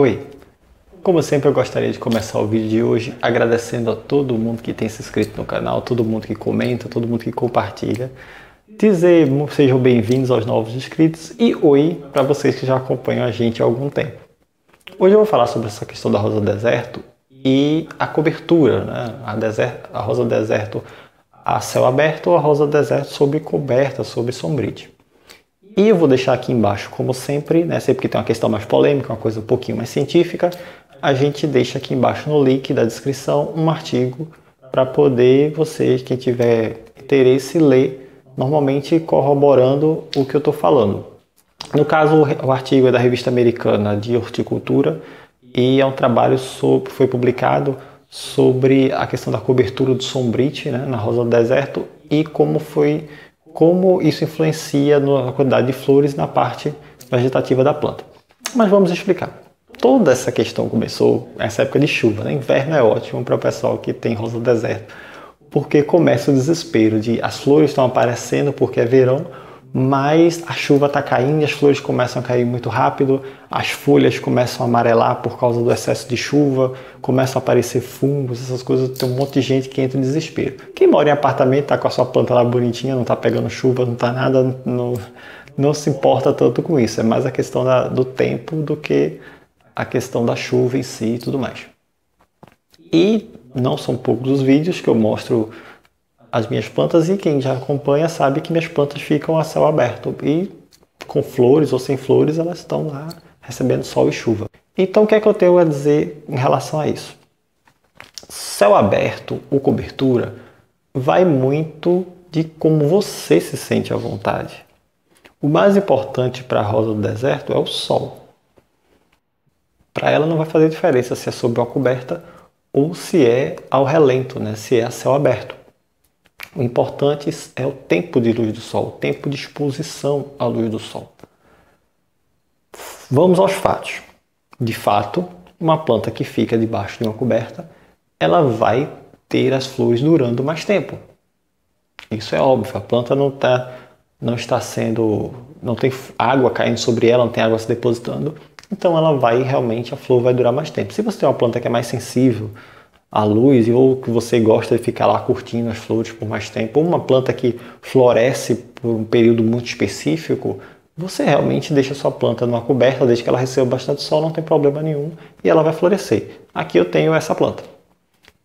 Oi, como sempre eu gostaria de começar o vídeo de hoje agradecendo a todo mundo que tem se inscrito no canal, todo mundo que comenta, todo mundo que compartilha. Dizer sejam bem-vindos aos novos inscritos e oi para vocês que já acompanham a gente há algum tempo. Hoje eu vou falar sobre essa questão da rosa deserto e a cobertura, né? A rosa deserto a céu aberto ou a rosa deserto sobre coberta, sobre sombrite. E eu vou deixar aqui embaixo, como sempre, né, sempre que tem uma questão mais polêmica, uma coisa um pouquinho mais científica, a gente deixa aqui embaixo no link da descrição um artigo para poder vocês, quem tiver interesse, ler, normalmente corroborando o que eu estou falando. No caso, o artigo é da Revista Americana de Horticultura e é um trabalho foi publicado sobre a questão da cobertura do sombrite, né, na rosa do deserto e como isso influencia na quantidade de flores na parte vegetativa da planta. Mas vamos explicar. Toda essa questão começou nessa época de chuva, né? Inverno é ótimo para o pessoal que tem rosa do deserto, porque começa o desespero de as flores estão aparecendo porque é verão, mas a chuva está caindo e as flores começam a cair muito rápido, as folhas começam a amarelar por causa do excesso de chuva, começam a aparecer fungos, essas coisas, tem um monte de gente que entra em desespero. Quem mora em apartamento está com a sua planta lá bonitinha, não está pegando chuva, não está nada, não se importa tanto com isso, é mais a questão do tempo do que a questão da chuva em si e tudo mais. E não são poucos os vídeos que eu mostro as minhas plantas e quem já acompanha sabe que minhas plantas ficam a céu aberto e com flores ou sem flores elas estão lá recebendo sol e chuva. Então o que é que eu tenho a dizer em relação a isso? Céu aberto ou cobertura vai muito de como você se sente à vontade. O mais importante para a rosa do deserto é o sol. Para ela não vai fazer diferença se é sob uma coberta ou se é ao relento, né? Se é a céu aberto. O importante é o tempo de luz do sol, o tempo de exposição à luz do sol. Vamos aos fatos. De fato, uma planta que fica debaixo de uma coberta, ela vai ter as flores durando mais tempo. Isso é óbvio, a planta não tem água caindo sobre ela, não tem água se depositando, então a flor vai durar mais tempo. Se você tem uma planta que é mais sensível à luz ou que você gosta de ficar lá curtindo as flores por mais tempo, ou uma planta que floresce por um período muito específico, você realmente deixa a sua planta numa coberta, desde que ela receba bastante sol, não tem problema nenhum e ela vai florescer. Aqui eu tenho essa planta,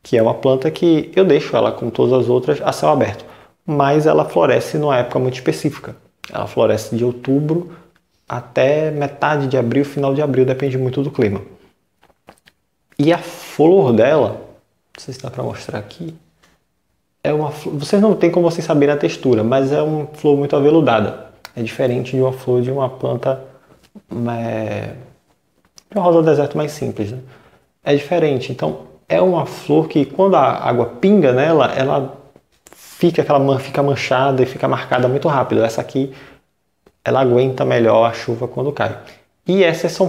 que é uma planta que eu deixo ela com todas as outras a céu aberto, mas ela floresce numa época muito específica. Ela floresce de outubro até metade de abril, final de abril, depende muito do clima. E a flor dela, não sei se dá para mostrar aqui, é uma flor, vocês não tem como vocês saberem a textura, mas é uma flor muito aveludada. É diferente de uma flor de uma planta de uma rosa do deserto mais simples, né? É diferente. Então é uma flor que quando a água pinga nela, ela fica manchada e fica marcada muito rápido. Essa aqui ela aguenta melhor a chuva quando cai. E essas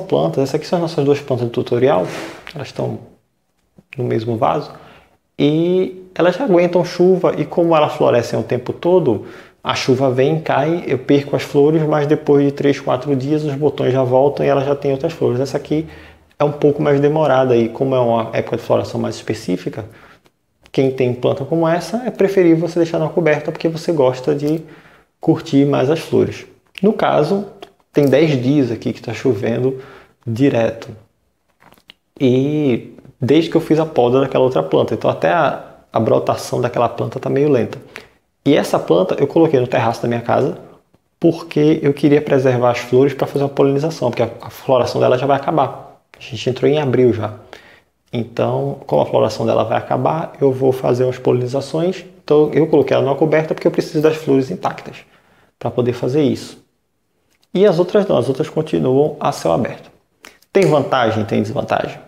aqui são as nossas duas plantas do tutorial, elas estão no mesmo vaso, e elas já aguentam chuva, e como elas florescem o tempo todo, a chuva vem, cai, eu perco as flores, mas depois de 3, 4 dias os botões já voltam e elas já têm outras flores. Essa aqui é um pouco mais demorada, e como é uma época de floração mais específica, quem tem planta como essa, é preferível você deixar na coberta, porque você gosta de curtir mais as flores. No caso, tem 10 dias aqui que está chovendo direto. E desde que eu fiz a poda daquela outra planta. Então até a brotação daquela planta está meio lenta. E essa planta eu coloquei no terraço da minha casa porque eu queria preservar as flores para fazer uma polinização, porque a floração dela já vai acabar. A gente entrou em abril já. Então, como a floração dela vai acabar, eu vou fazer umas polinizações. Então eu coloquei ela numa coberta porque eu preciso das flores intactas para poder fazer isso. E as outras não, as outras continuam a céu aberto. Tem vantagem, tem desvantagem.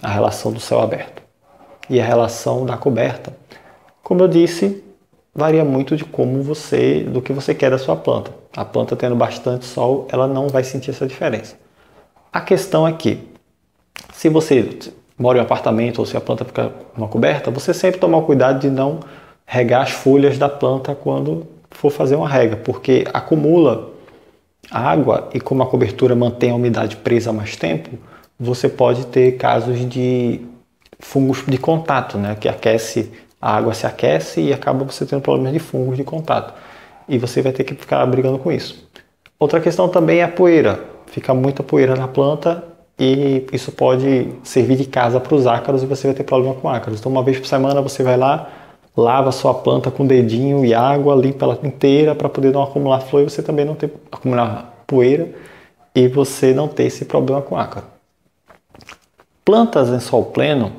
A relação do céu aberto e a relação da coberta, como eu disse, varia muito do que você quer da sua planta. A planta tendo bastante sol, ela não vai sentir essa diferença. A questão é que, se você mora em um apartamento ou se a planta fica numa coberta, você sempre tomar cuidado de não regar as folhas da planta quando for fazer uma rega, porque acumula água e como a cobertura mantém a umidade presa há mais tempo, você pode ter casos de fungos de contato, né? Que aquece, a água se aquece e acaba você tendo problemas de fungos de contato. E você vai ter que ficar brigando com isso. Outra questão também é a poeira. Fica muita poeira na planta e isso pode servir de casa para os ácaros e você vai ter problema com ácaros. Então, uma vez por semana você vai lá, lava a sua planta com o dedinho e água, limpa ela inteira para poder não acumular flor e você também não ter acumular poeira e você não ter esse problema com ácaro. Plantas em sol pleno,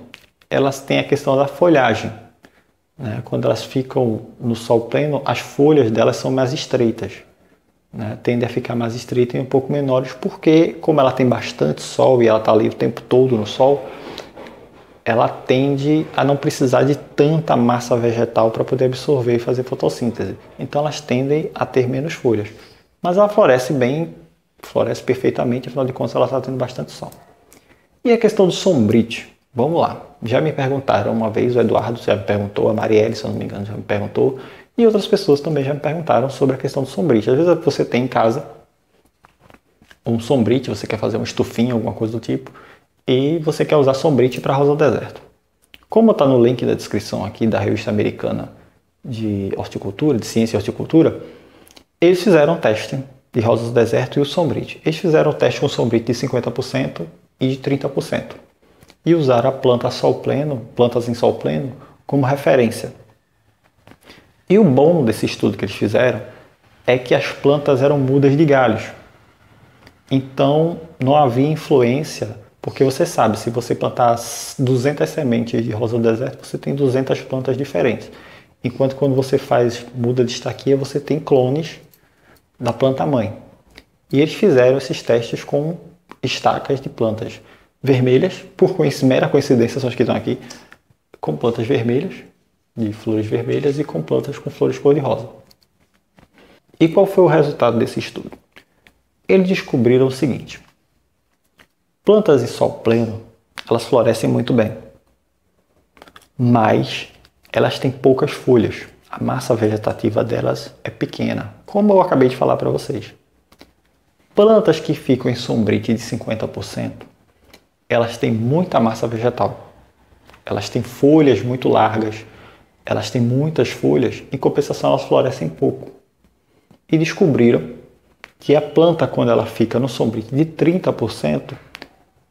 elas têm a questão da folhagem, né? Quando elas ficam no sol pleno, as folhas delas são mais estreitas, né? Tendem a ficar mais estreitas e um pouco menores, porque como ela tem bastante sol e ela está ali o tempo todo no sol, ela tende a não precisar de tanta massa vegetal para poder absorver e fazer fotossíntese. Então elas tendem a ter menos folhas. Mas ela floresce bem, floresce perfeitamente, afinal de contas ela está tendo bastante sol. E a questão do sombrite? Vamos lá. Já me perguntaram uma vez, o Eduardo já me perguntou, a Marielle, se eu não me engano, já me perguntou, e outras pessoas também já me perguntaram sobre a questão do sombrite. Às vezes você tem em casa um sombrite, você quer fazer um estufinho, alguma coisa do tipo, e você quer usar sombrite para rosa do deserto. Como está no link da descrição aqui da revista americana de horticultura, de ciência e horticultura, eles fizeram um teste de rosa do deserto e o sombrite. Eles fizeram o teste com sombrite de 50% e de 30%. E usaram a planta sol pleno, plantas em sol pleno, como referência. E o bom desse estudo que eles fizeram é que as plantas eram mudas de galhos. Então não havia influência, porque você sabe, se você plantar 200 sementes de rosa do deserto, você tem 200 plantas diferentes. Enquanto quando você faz muda de estaquia, você tem clones da planta mãe. E eles fizeram esses testes com estacas de plantas vermelhas, por mera coincidência, são as que estão aqui, com plantas vermelhas, de flores vermelhas, e com plantas com flores cor-de-rosa. E qual foi o resultado desse estudo? Eles descobriram o seguinte: plantas em sol pleno, elas florescem muito bem, mas elas têm poucas folhas. A massa vegetativa delas é pequena, como eu acabei de falar para vocês. Plantas que ficam em sombrite de 50%, elas têm muita massa vegetal. Elas têm folhas muito largas, elas têm muitas folhas, em compensação elas florescem pouco. E descobriram que a planta, quando ela fica no sombrite de 30%,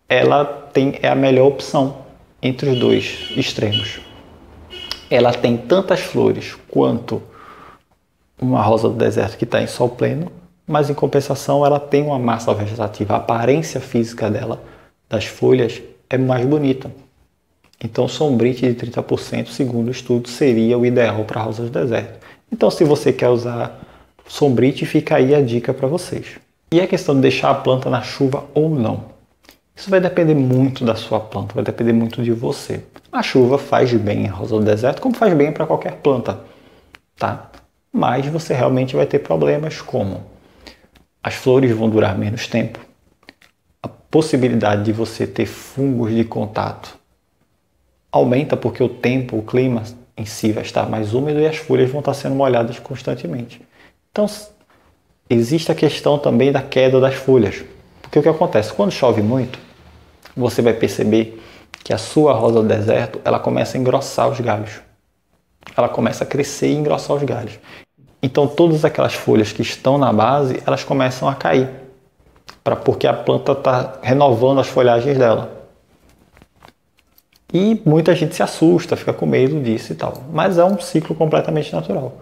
ela é a melhor opção entre os dois extremos. Ela tem tantas flores quanto uma rosa do deserto que está em sol pleno, mas em compensação ela tem uma massa vegetativa, a aparência física dela, das folhas, é mais bonita. Então, sombrite de 30%, segundo o estudo, seria o ideal para rosas do deserto. Então, se você quer usar sombrite, fica aí a dica para vocês. E a questão de deixar a planta na chuva ou não? Isso vai depender muito da sua planta, vai depender muito de você. A chuva faz bem a rosa do deserto, como faz bem para qualquer planta, tá? Mas você realmente vai ter problemas como as flores vão durar menos tempo, a possibilidade de você ter fungos de contato aumenta porque o tempo, o clima em si vai estar mais úmido e as folhas vão estar sendo molhadas constantemente. Então, existe a questão também da queda das folhas. Porque o que acontece? Quando chove muito, você vai perceber que a sua rosa do deserto, ela começa a engrossar os galhos. Ela começa a crescer e engrossar os galhos. Então, todas aquelas folhas que estão na base, elas começam a cair. Porque a planta está renovando as folhagens dela. E muita gente se assusta, fica com medo disso e tal. Mas é um ciclo completamente natural.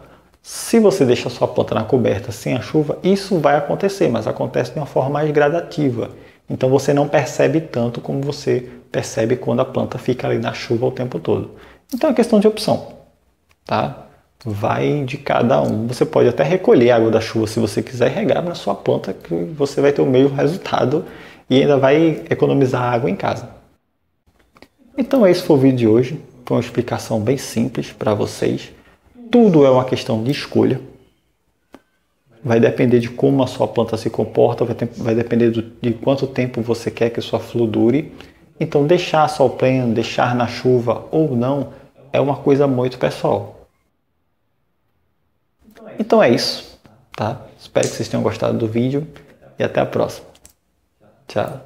Se você deixa a sua planta na coberta sem a chuva, isso vai acontecer, mas acontece de uma forma mais gradativa. Então você não percebe tanto como você percebe quando a planta fica ali na chuva o tempo todo. Então é questão de opção, tá? Vai de cada um. Você pode até recolher a água da chuva se você quiser e regar na sua planta, que você vai ter o mesmo resultado e ainda vai economizar água em casa. Então esse foi o vídeo de hoje. Foi uma explicação bem simples para vocês. Tudo é uma questão de escolha. Vai depender de como a sua planta se comporta, vai depender de quanto tempo você quer que a sua flor dure. Então deixar sol pleno, deixar na chuva ou não, é uma coisa muito pessoal. Então é isso, tá? Espero que vocês tenham gostado do vídeo e até a próxima. Tchau.